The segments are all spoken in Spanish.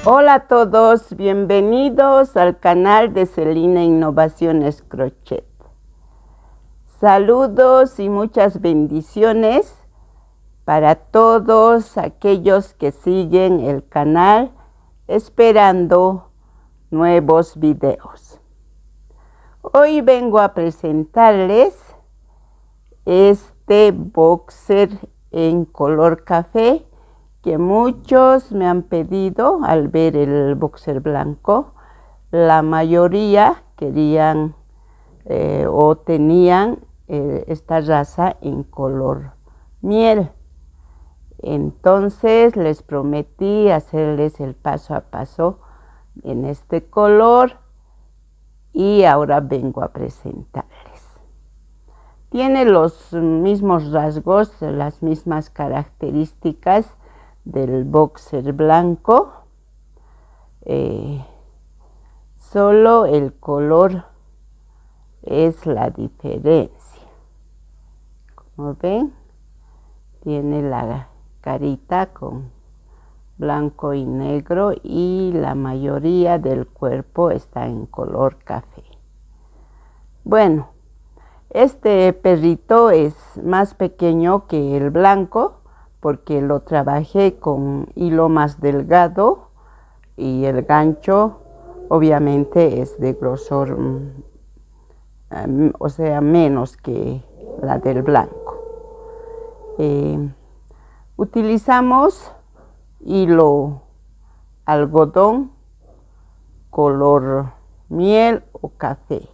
Hola a todos, bienvenidos al canal de Celina Innovaciones Crochet. Saludos y muchas bendiciones para todos aquellos que siguen el canal esperando nuevos videos. Hoy vengo a presentarles este boxer en color café que muchos me han pedido al ver el boxer blanco. La mayoría querían o tenían esta raza en color miel. Entonces les prometí hacerles el paso a paso en este color y ahora vengo a presentarles. Tiene los mismos rasgos, las mismas características del boxer blanco, solo el color es la diferencia. Como ven, tiene la carita con blanco y negro y la mayoría del cuerpo está en color café. Bueno, este perrito es más pequeño que el blanco porque lo trabajé con hilo más delgado y el gancho obviamente es de grosor, o sea, menos que la del blanco. Utilizamos hilo algodón color miel o café.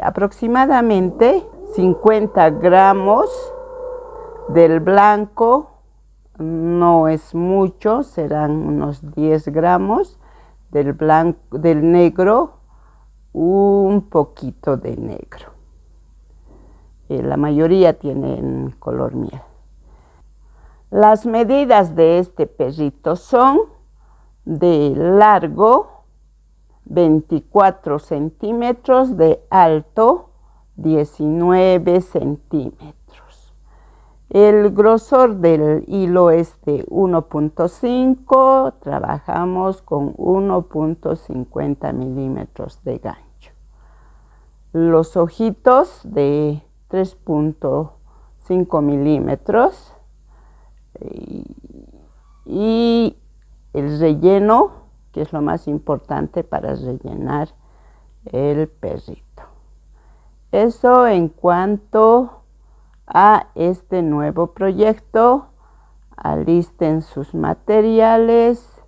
Aproximadamente 50 gramos del blanco, no es mucho, serán unos 10 gramos, del negro, un poquito de negro. La mayoría tienen color miel. Las medidas de este perrito son de largo 24 centímetros, de alto 19 centímetros. El grosor del hilo es de 1.5, trabajamos con 1.50 milímetros de gancho. Los ojitos de 3.5 milímetros y el relleno, que es lo más importante para rellenar el perrito. Eso en cuanto a este nuevo proyecto. Alisten sus materiales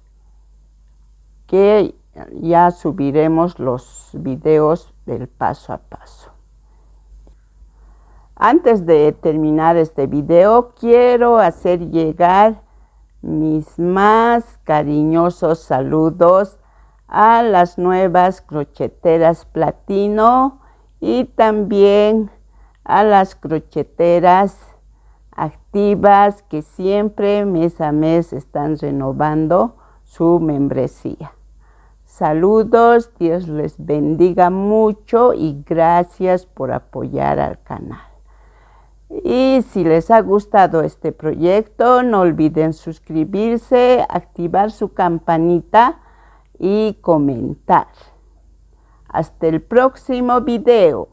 que ya subiremos los videos del paso a paso. Antes de terminar este video, quiero hacer llegar mis más cariñosos saludos a las nuevas crocheteras platino y también a las crocheteras activas que siempre mes a mes están renovando su membresía. Saludos, Dios les bendiga mucho y gracias por apoyar al canal. Y si les ha gustado este proyecto, no olviden suscribirse, activar su campanita y comentar. Hasta el próximo video.